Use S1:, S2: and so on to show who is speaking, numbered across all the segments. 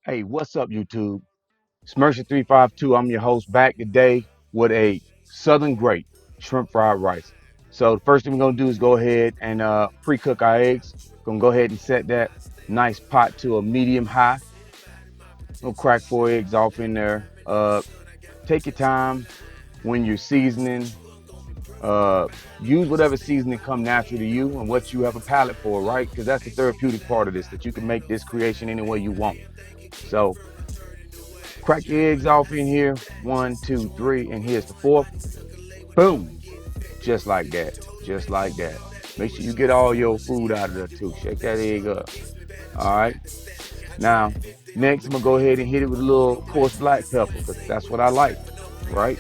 S1: Hey, what's up, YouTube? Smercer352. I'm your host back today with a Southern Great shrimp fried rice. So the first thing we're gonna do is go ahead and pre-cook our eggs. Gonna go ahead and set that nice pot to a medium high. We'll crack 4 eggs off in there. Take your time when you're seasoning. Uh, Use whatever seasoning come natural to you and what you have a palate for, right? Because that's the therapeutic part of this, that you can make this creation any way you want. So crack your eggs off in here. One, two, three, and here's the fourth. Boom. Just like that. Just like that. Make sure you get all your food out of there too. Shake that egg up. All right. Now, next I'm gonna go ahead and hit it with a little coarse black pepper because that's what I like, right?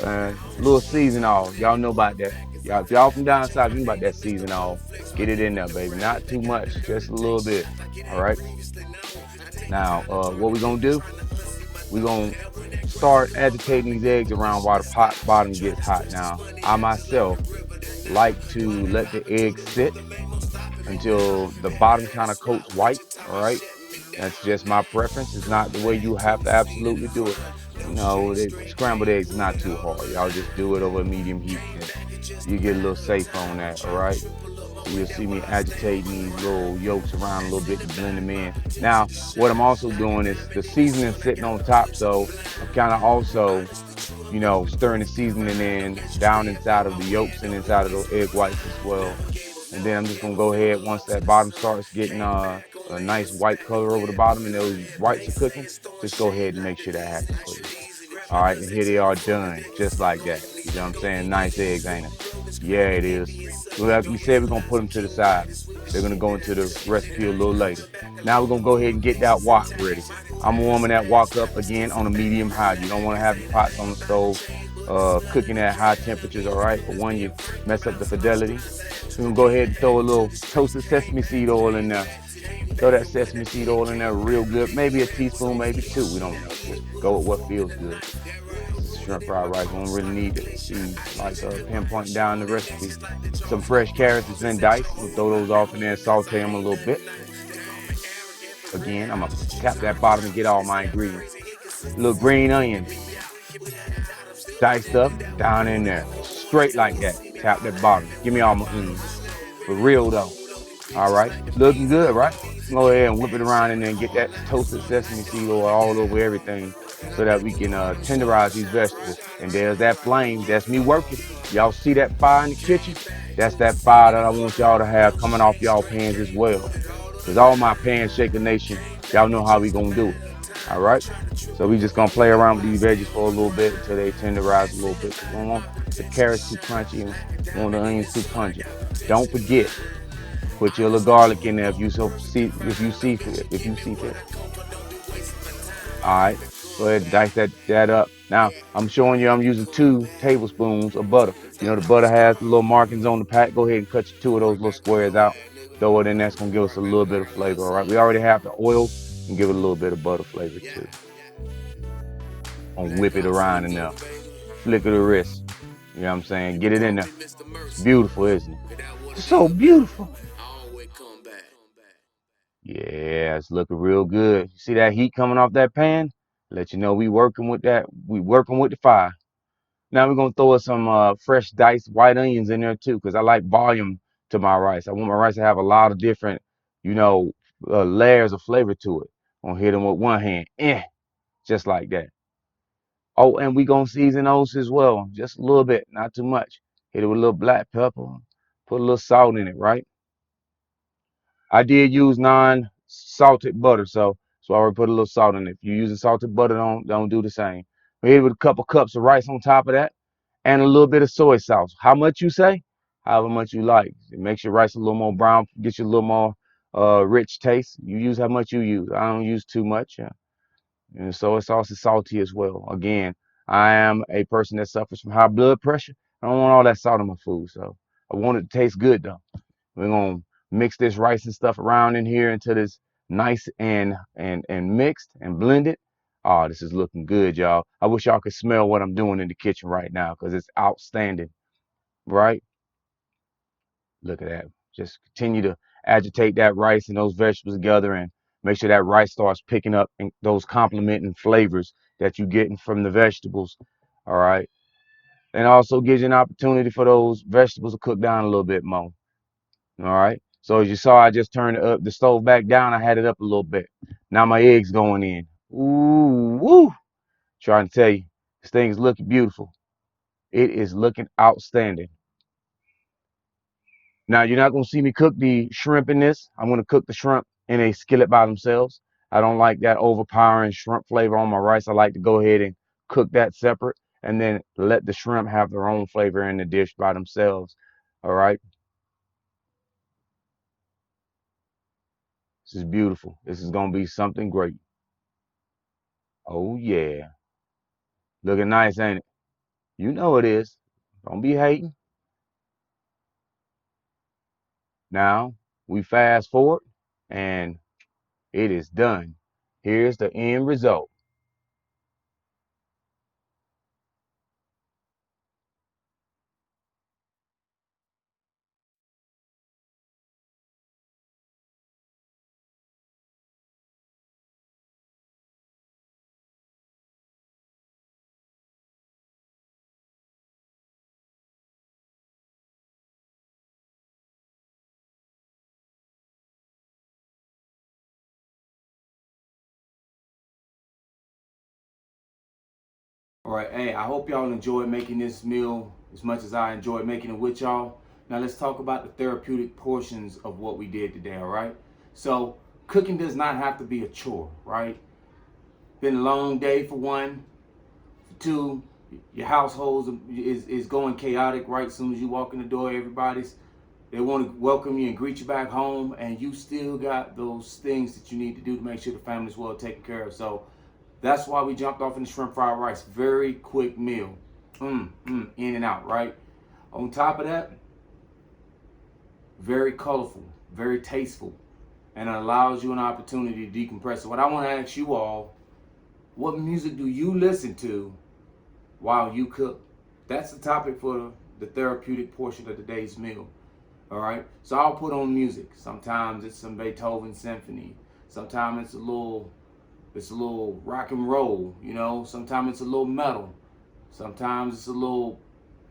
S1: A little season oil. Y'all know about that. Y'all, if y'all from down south, you know about that season oil. Get it in there, baby. Not too much, just a little bit. All right. Now, what we gonna do? We gonna start agitating these eggs around while the pot bottom gets hot. Now, I myself like to let the eggs sit until the bottom kind of coats white. All right, that's just my preference. It's not the way you have to absolutely do it. The scrambled eggs is not too hard. Y'all just do it over medium heat and you get a little safe on that. All right. So you'll see me agitating these little yolks around a little bit to blend them in. Now, what I'm also doing is the seasoning sitting on top, so I'm kind of also stirring the seasoning in down inside of the yolks and inside of those egg whites as well. And then I'm just gonna go ahead once that bottom starts getting a nice white color over the bottom and those whites are cooking, just go ahead and make sure that happens for you. All right, and here they are done, just like that. You know what I'm saying? Nice eggs, ain't it? Yeah, it is. So like we said, we're gonna put them to the side. They're gonna go into the recipe a little later. Now we're gonna go ahead and get that wok ready. I'm warming that wok up again on a medium high. You don't want to have your pots on the stove cooking at high temperatures, all right? For one, you mess up the fidelity. We're gonna go ahead and throw a little toasted sesame seed oil in there. Throw that sesame seed oil in there real good. Maybe a teaspoon, maybe two. We don't know. Just go with what feels good. This is shrimp fried rice. We don't really need to see like pinpoint down the recipe. Some fresh carrots that's been diced. We'll throw those off in there and saute them a little bit. Again, I'm gonna tap that bottom and get all my ingredients. Little green onions, diced up down in there, straight like that. Tap that bottom. Give me all my for real though. All right, looking good, right? Go ahead and whip it around and then get that toasted sesame seed oil all over everything so that we can tenderize these vegetables. And there's that flame. That's me working. Y'all see that fire in the kitchen? That's that fire that I want y'all to have coming off y'all pans as well. Because all my pan shaker nation, y'all know how we gonna do it. All right? So we just gonna play around with these veggies for a little bit until they tenderize a little bit. Because we don't want the carrots too crunchy and we want the onions too pungent. Don't forget, put your little garlic in there if you see fit. All right, go ahead and dice that up. Now I'm showing you I'm using 2 tablespoons of butter. You know the butter has the little markings on the pack. Go ahead and cut 2 of those little squares out. Throw it in. That's gonna give us a little bit of flavor. All right, we already have the oil and give it a little bit of butter flavor too. And whip it around in there. Flick of the wrist. You know what I'm saying? Get it in there. It's beautiful, isn't it? It's so beautiful. Yeah, it's looking real good. You see that heat coming off that pan? Let you know we working with that. We working with the fire. Now we're gonna throw us some fresh diced white onions in there too, because I like volume to my rice. I want my rice to have a lot of different, you know, layers of flavor to it. Gonna hit them with one hand, just like that. Oh, and we gonna season those as well, just a little bit, not too much. Hit it with a little black pepper, put a little salt in it, right? I did use non-salted butter, so I already put a little salt in it. If you're using salted butter, don't do the same. We hit it with a couple cups of rice on top of that, and a little bit of soy sauce. How much you say? However much you like. It makes your rice a little more brown, gets you a little more rich taste. You use how much you use. I don't use too much. And soy sauce is salty as well. Again, I am a person that suffers from high blood pressure. I don't want all that salt in my food, so I want it to taste good though. We're gonna mix this rice and stuff around in here until it's nice and mixed and blended. Oh, this is looking good, y'all. I wish y'all could smell what I'm doing in the kitchen right now because it's outstanding, right? Look at that. Just continue to agitate that rice and those vegetables together and Make sure that rice starts picking up those complementing flavors that you're getting from the vegetables. All right. And also gives you an opportunity for those vegetables to cook down a little bit more. All right. So as you saw, I just turned the stove back down. I had it up a little bit. Now my eggs going in. Ooh, woo. Trying to tell you, this thing is looking beautiful. It is looking outstanding. Now you're not gonna see me cook the shrimp in this. I'm gonna cook the shrimp in a skillet by themselves. I don't like that overpowering shrimp flavor on my rice. I like to go ahead and cook that separate and then let the shrimp have their own flavor in the dish by themselves. All right. This is beautiful. This is gonna be something great. Oh yeah. Looking nice, ain't it? You know it is. Don't be hating. Now we fast forward and it is done. Here's the end result. All right, hey, I hope y'all enjoyed making this meal as much as I enjoyed making it with y'all. Now let's talk about the therapeutic portions of what we did today, all right? So cooking does not have to be a chore, right? Been a long day for one. For two, your household is going chaotic right as soon as you walk in the door. They want to welcome you and greet you back home, and you still got those things that you need to do to make sure the family's well taken care of. So that's why we jumped off in the shrimp fried rice. Very quick meal. In and out, right? On top of that, very colorful, very tasteful, and it allows you an opportunity to decompress. So what I want to ask you all, what music do you listen to while you cook? That's the topic for the therapeutic portion of today's meal. All right. So I'll put on music. Sometimes it's some Beethoven symphony. Sometimes it's a little rock and roll, you know. Sometimes it's a little metal. Sometimes it's a little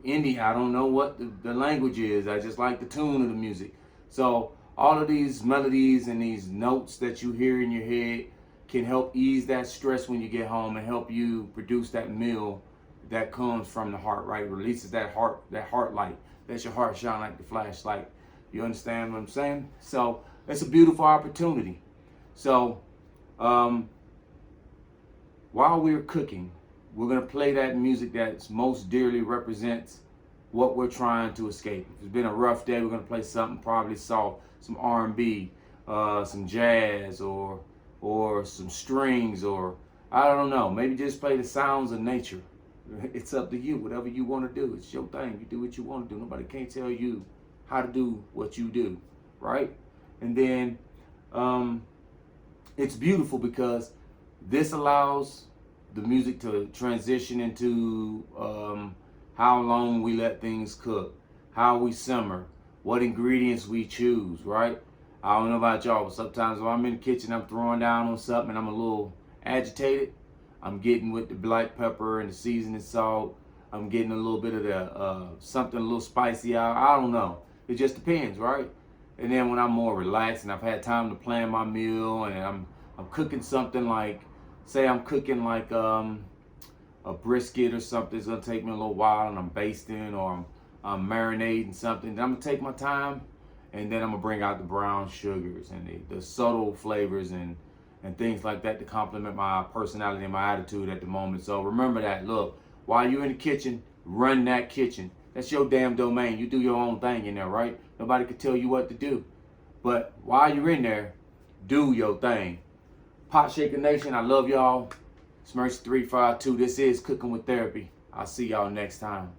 S1: indie. I don't know what the language is. I just like the tune of the music. So all of these melodies and these notes that you hear in your head can help ease that stress when you get home and help you produce that meal that comes from the heart, right? Releases that heart light. That's your heart shine like the flashlight. You understand what I'm saying? So it's a beautiful opportunity. So while we're cooking, we're gonna play that music that most dearly represents what we're trying to escape. If it's been a rough day, we're gonna play something probably soft, some R&B, some jazz, or some strings, or I don't know. Maybe just play the sounds of nature. It's up to you. Whatever you want to do, it's your thing. You do what you want to do. Nobody can't tell you how to do what you do, right? And then it's beautiful because this allows the music to transition into how long we let things cook, how we simmer, what ingredients we choose, right? I don't know about y'all, but sometimes when I'm in the kitchen, I'm throwing down on something and I'm a little agitated. I'm getting with the black pepper and the seasoning salt. I'm getting a little bit of the something a little spicy out. I don't know. It just depends, right? And then when I'm more relaxed and I've had time to plan my meal and I'm cooking something like, say I'm cooking like a brisket or something. It's gonna take me a little while, and I'm basting or I'm marinating something. Then I'm gonna take my time, and then I'm gonna bring out the brown sugars and the subtle flavors and things like that to complement my personality and my attitude at the moment. So remember that. Look, while you're in the kitchen, run that kitchen. That's your damn domain. You do your own thing in there, right? Nobody can tell you what to do. But while you're in there, do your thing. Pot Shaker Nation, I love y'all. It's Mercy 352. This is Cooking with Therapy. I'll see y'all next time.